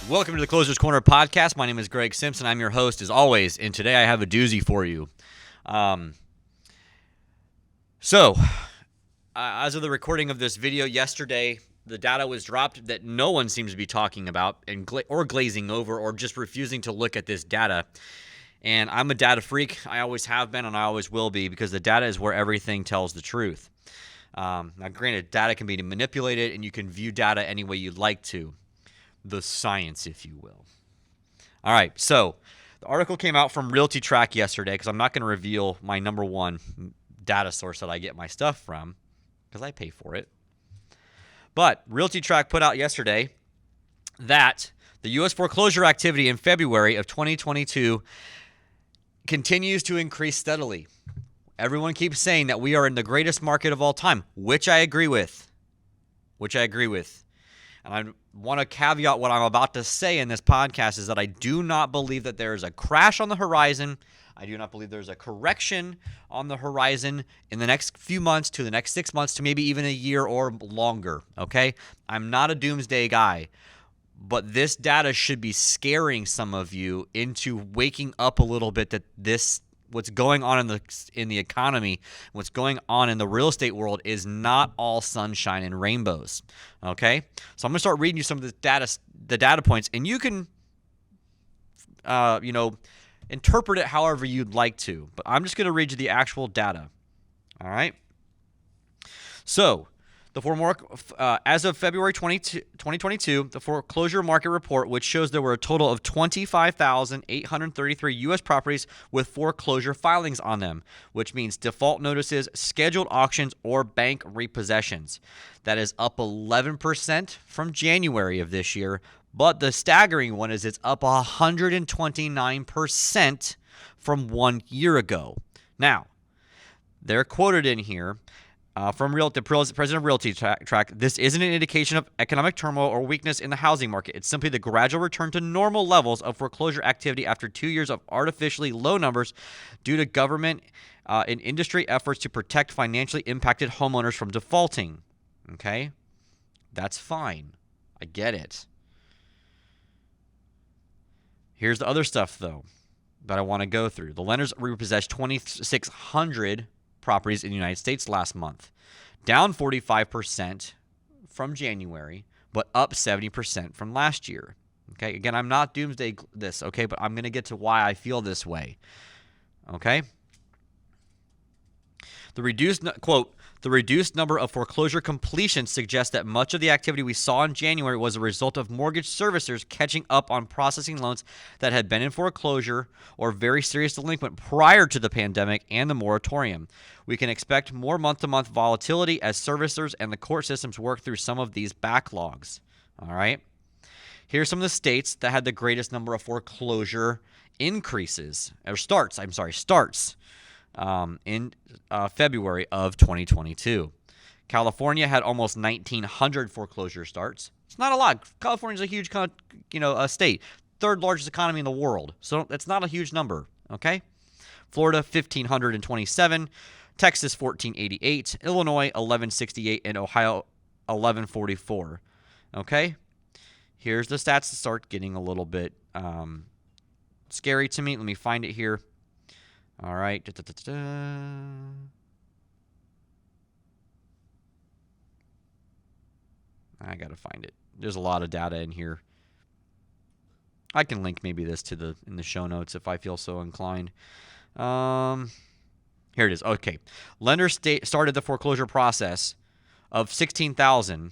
Welcome to the Closers Corner podcast. My name is Greg Simpson. I'm your host as always, and today I have a doozy for you. As of the recording of this video yesterday, the data was dropped that no one seems to be talking about or glazing over or just refusing to look at this data. And I'm a data freak. I always have been and I always will be because the data is where everything tells the truth. Now, granted, data can be manipulated and you can view data any way you'd like to. The science, if you will. All right, so the article came out from Realty yesterday because I'm not going to reveal my number one data source that I get my stuff from because I pay for it. But Realty put out yesterday that the U.S. foreclosure activity in February of 2022 continues to increase steadily. Everyone keeps saying that we are in the greatest market of all time, which I agree with. And I want to caveat what I'm about to say in this podcast is that I do not believe that there is a crash on the horizon. I do not believe there's a correction on the horizon in the next few months to the next 6 months to maybe even a year or longer, okay? I'm not a doomsday guy, but this data should be scaring some of you into waking up a little bit that what's going on in the economy, what's going on in the real estate world is not all sunshine and rainbows. Okay, so I'm gonna start reading you some of the data points, and you can, interpret it however you'd like to. But I'm just gonna read you the actual data. All right. So as of February 2022, the foreclosure market report, which shows there were a total of 25,833 U.S. properties with foreclosure filings on them, which means default notices, scheduled auctions, or bank repossessions. That is up 11% from January of this year, but the staggering one is it's up 129% from 1 year ago. Now, they're quoted in here from the president of Realty Track, this isn't an indication of economic turmoil or weakness in the housing market. It's simply the gradual return to normal levels of foreclosure activity after 2 years of artificially low numbers due to government and industry efforts to protect financially impacted homeowners from defaulting. Okay? That's fine. I get it. Here's the other stuff, though, that I want to go through. The lenders repossessed 2,600 properties in the United States last month, down 45% from January, but up 70% from last year. Okay, again, I'm not doomsday this, okay, but I'm going to get to why I feel this way. Okay? The reduced number of foreclosure completions suggests that much of the activity we saw in January was a result of mortgage servicers catching up on processing loans that had been in foreclosure or very serious delinquent prior to the pandemic and the moratorium. We can expect more month-to-month volatility as servicers and the court systems work through some of these backlogs. All right? Here's some of the states that had the greatest number of foreclosure starts. In February of 2022. California had almost 1,900 foreclosure starts. It's not a lot. California's a huge state. Third largest economy in the world. So it's not a huge number, okay? Florida, 1,527. Texas, 1,488. Illinois, 1,168. And Ohio, 1,144. Okay? Here's the stats that start getting a little bit scary to me. Let me find it here. All right. I got to find it. There's a lot of data in here. I can link maybe this in the show notes if I feel so inclined. Here it is. Okay. Lenders started the foreclosure process of 16,000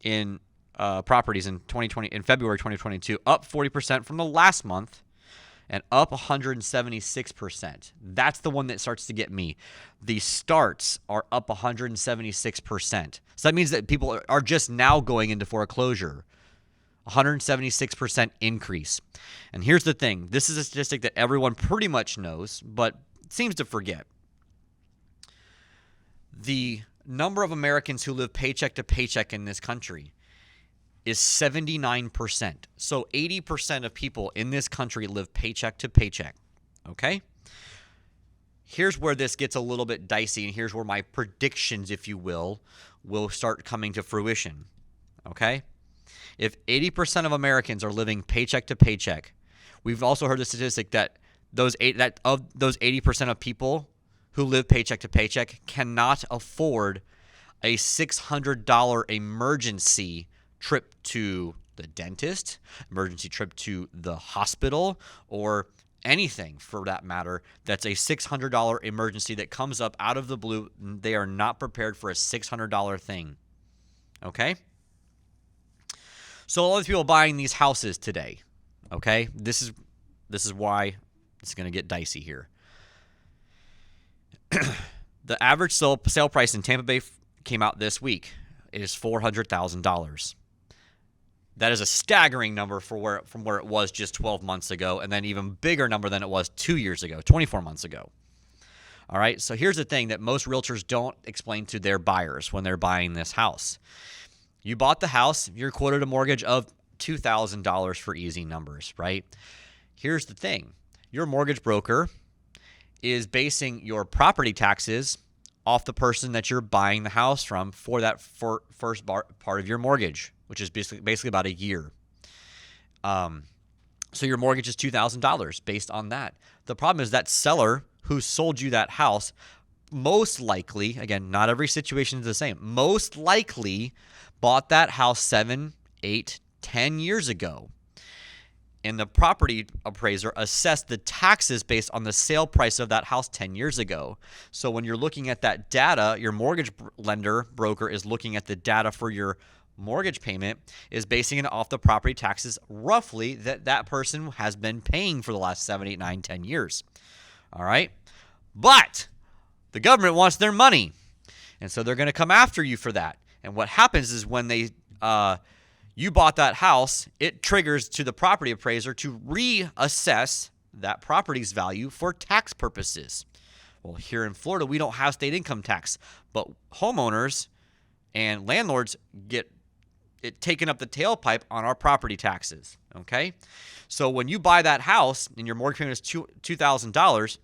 in properties in February 2022, up 40% from the last month. And up 176%. That's the one that starts to get me. The starts are up 176%. So that means that people are just now going into foreclosure. 176% increase. And here's the thing. This is a statistic that everyone pretty much knows, but seems to forget. The number of Americans who live paycheck to paycheck in this country is 79%. So 80% of people in this country live paycheck to paycheck. Okay? Here's where this gets a little bit dicey, and here's where my predictions, if you will start coming to fruition. Okay? If 80% of Americans are living paycheck to paycheck, we've also heard the statistic that those 80% of people who live paycheck to paycheck cannot afford a $600 emergency trip to the dentist, emergency trip to the hospital, or anything for that matter that's a $600 emergency that comes up out of the blue. They are not prepared for a $600 thing. Okay? So all these people buying these houses today, okay? This is why it's going to get dicey here. The average sale price in Tampa Bay came out this week. It is $400,000. That is a staggering number from where it was just 12 months ago, and then even bigger number than it was 2 years ago, 24 months ago. All right, so here's the thing that most realtors don't explain to their buyers when they're buying this house. You bought the house, you're quoted a mortgage of $2,000 for easy numbers, right? Here's the thing. Your mortgage broker is basing your property taxes off the person that you're buying the house from for that first part of your mortgage, which is basically about a year. So your mortgage is $2,000 based on that. The problem is that seller who sold you that house most likely, again, not every situation is the same, most likely bought that house 7, 8, 10 years ago. And the property appraiser assessed the taxes based on the sale price of that house 10 years ago. So when you're looking at that data, your mortgage lender broker is looking at the data for your mortgage payment, is basing it off the property taxes roughly that person has been paying for the last 7, 8, 9, 10 years. All right? But the government wants their money. And so they're going to come after you for that. And what happens is when you bought that house, it triggers to the property appraiser to reassess that property's value for tax purposes. Well, here in Florida, we don't have state income tax, but homeowners and landlords get it taken up the tailpipe on our property taxes, okay? So when you buy that house and your mortgage payment is $2,000,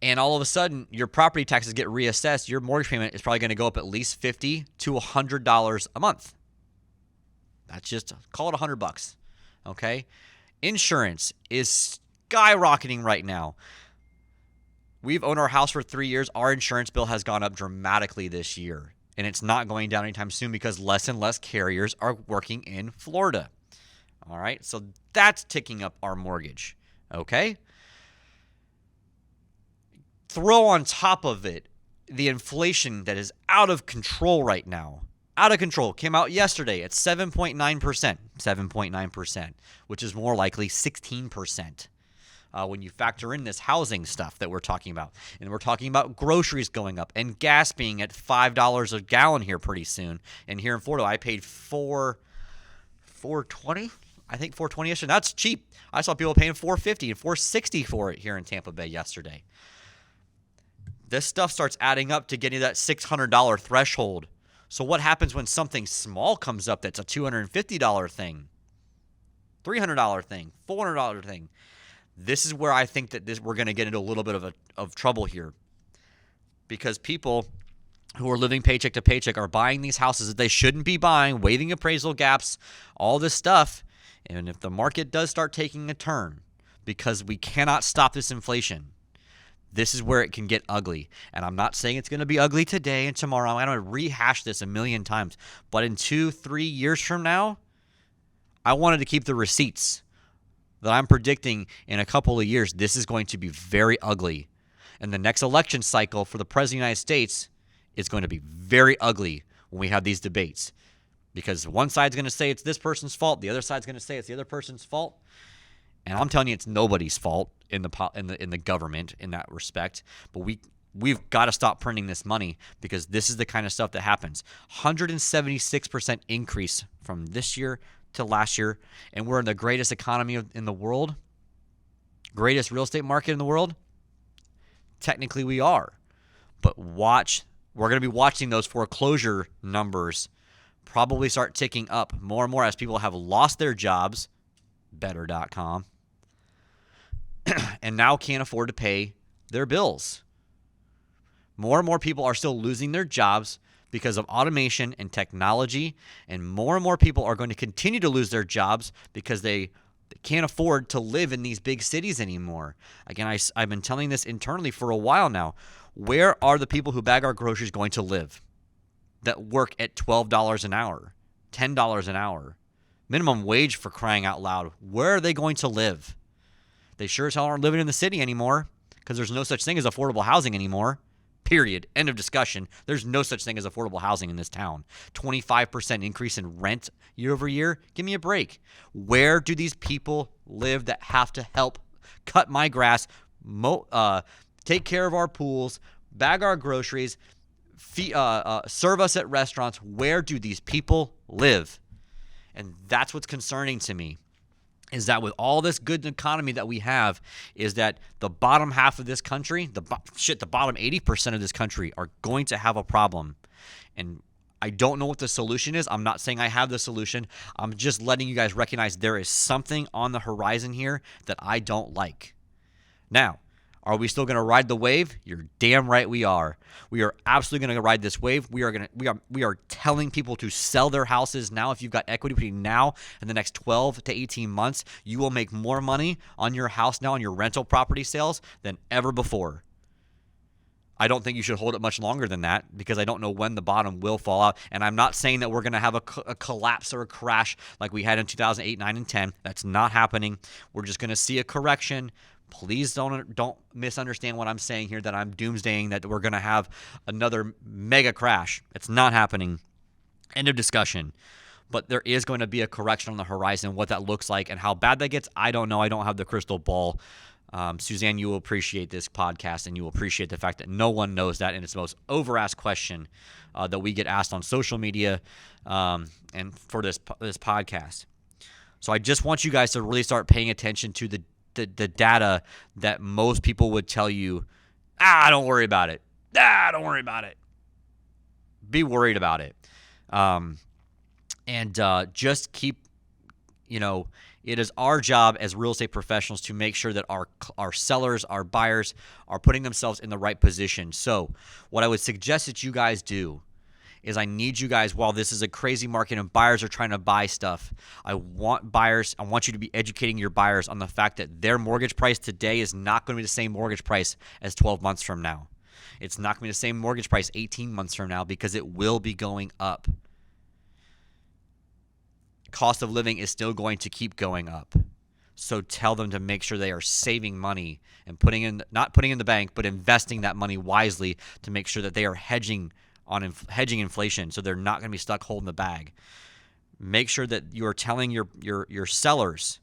and all of a sudden your property taxes get reassessed, your mortgage payment is probably going to go up at least $50 to $100 a month. That's just, call it $100, okay? Insurance is skyrocketing right now. We've owned our house for 3 years. Our insurance bill has gone up dramatically this year, and it's not going down anytime soon because less and less carriers are working in Florida. All right, so that's ticking up our mortgage, okay? Throw on top of it the inflation that is out of control right now. Out of control. Came out yesterday at 7.9%. 7.9%, which is more likely 16% when you factor in this housing stuff that we're talking about. And we're talking about groceries going up and gas being at $5 a gallon here pretty soon. And here in Florida, I paid $4.20. I think $4.20 yesterday. That's cheap. I saw people paying $4.50 and $4.60 for it here in Tampa Bay yesterday. This stuff starts adding up to getting that $600 threshold. So what happens when something small comes up that's a $250 thing, $300 thing, $400 thing? This is where I think that we're going to get into a little bit of trouble here, because people who are living paycheck to paycheck are buying these houses that they shouldn't be buying, waiving appraisal gaps, all this stuff. And if the market does start taking a turn, because we cannot stop this inflation, this is where it can get ugly. And I'm not saying it's going to be ugly today and tomorrow. I'm going to rehash this a million times. But in 2-3 years from now, I wanted to keep the receipts that I'm predicting in a couple of years. This is going to be very ugly. And the next election cycle for the President of the United States is going to be very ugly when we have these debates. Because one side's going to say it's this person's fault. The other side's going to say it's the other person's fault. And I'm telling you, it's nobody's fault in the government in that respect. But we've got to stop printing this money, because this is the kind of stuff that happens. 176% increase from this year to last year, and we're in the greatest economy in the world, greatest real estate market in the world. Technically, we are. But we're going to be watching those foreclosure numbers probably start ticking up more and more as people have lost their jobs. Better.com. And now can't afford to pay their bills. More and more people are still losing their jobs because of automation and technology, and more people are going to continue to lose their jobs because they can't afford to live in these big cities anymore. Again, I've been telling this internally for a while now. Where are the people who bag our groceries going to live that work at $12 an hour, $10 an hour, minimum wage, for crying out loud? Where are they going to live? They sure as hell aren't living in the city anymore, because there's no such thing as affordable housing anymore. Period. End of discussion. There's no such thing as affordable housing in this town. 25% increase in rent year over year. Give me a break. Where do these people live that have to help cut my grass, take care of our pools, bag our groceries, serve us at restaurants? Where do these people live? And that's what's concerning to me, is that with all this good economy that we have, is that the bottom half of this country, the bottom 80% of this country are going to have a problem. And I don't know what the solution is. I'm not saying I have the solution. I'm just letting you guys recognize there is something on the horizon here that I don't like. Now, are we still going to ride the wave? You're damn right we are. We are absolutely going to ride this wave. We are telling people to sell their houses now. If you've got equity between now and the next 12 to 18 months, you will make more money on your house now, on your rental property sales, than ever before. I don't think you should hold it much longer than that, because I don't know when the bottom will fall out. And I'm not saying that we're going to have a collapse or a crash like we had in 2008, 9, and 10. That's not happening. We're just going to see a correction. Please don't misunderstand what I'm saying here, that I'm doomsdaying that we're going to have another mega crash. It's not happening. End of discussion. But there is going to be a correction on the horizon. What that looks like and how bad that gets, I don't know. I don't have the crystal ball. Suzanne, you will appreciate this podcast, and you will appreciate the fact that no one knows that, and it's the most over-asked question that we get asked on social media and for this podcast. So I just want you guys to really start paying attention to the data that most people would tell you, don't worry about it. Don't worry about it. Be worried about it. And just keep, it is our job as real estate professionals to make sure that our sellers, our buyers are putting themselves in the right position. So what I would suggest that you guys do is, I need you guys, while this is a crazy market and buyers are trying to buy stuff, I want you to be educating your buyers on the fact that their mortgage price today is not going to be the same mortgage price as 12 months from now. It's not going to be the same mortgage price 18 months from now, because it will be going up. Cost of living is still going to keep going up. So tell them to make sure they are saving money and not putting in the bank, but investing that money wisely to make sure that they are hedging inflation, so they're not going to be stuck holding the bag. Make sure that you are telling your sellers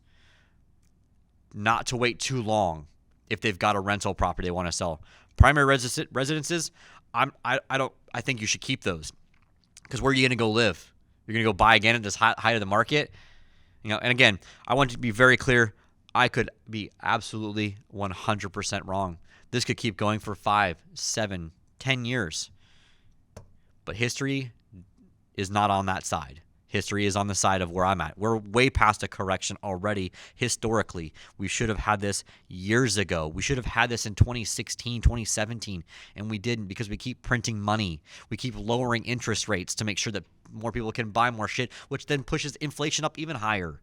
not to wait too long if they've got a rental property they want to sell. Primary residences, I think you should keep those, because where are you going to go live? You're going to go buy again at this height of the market, And again, I want to be very clear. I could be absolutely 100% wrong. This could keep going for 5, 7, 10 years. But history is not on that side. History is on the side of where I'm at. We're way past a correction already historically. We should have had this years ago. We should have had this in 2016, 2017, and we didn't, because we keep printing money. We keep lowering interest rates to make sure that more people can buy more shit, which then pushes inflation up even higher.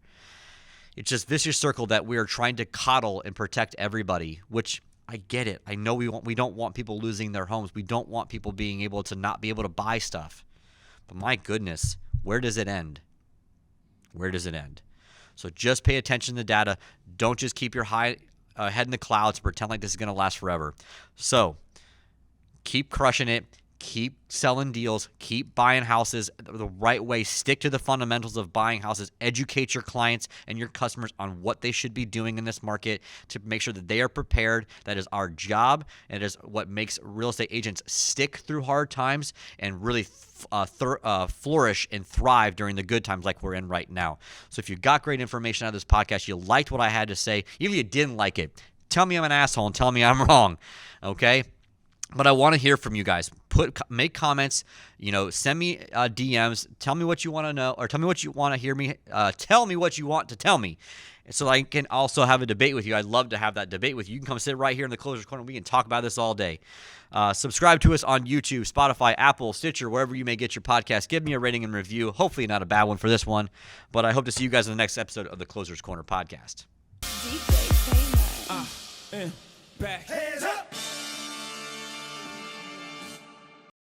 It's just vicious circle that we are trying to coddle and protect everybody, which I get it. I know we don't want people losing their homes. We don't want people being able to not be able to buy stuff. But my goodness, where does it end? Where does it end? So just pay attention to the data. Don't just keep your head in the clouds and pretend like this is going to last forever. So keep crushing it. Keep selling deals. Keep buying houses the right way. Stick to the fundamentals of buying houses. Educate your clients and your customers on what they should be doing in this market to make sure that they are prepared. That is our job, and it is what makes real estate agents stick through hard times and really flourish and thrive during the good times like we're in right now. So if you got great information out of this podcast, you liked what I had to say, even if you didn't like it, tell me I'm an asshole and tell me I'm wrong, okay? But I want to hear from you guys. Make comments, send me DMs. Tell me what you want to know, or tell me what you want to hear me. Tell me what you want to tell me. so I can also have a debate with you. I'd love to have that debate with you. You can come sit right here in the Closers Corner. We can talk about this all day. Subscribe to us on YouTube, Spotify, Apple, Stitcher, wherever you may get your podcast. Give me a rating and review. Hopefully not a bad one for this one, but I hope to see you guys in the next episode of the Closers Corner podcast. DJ, say no. Back.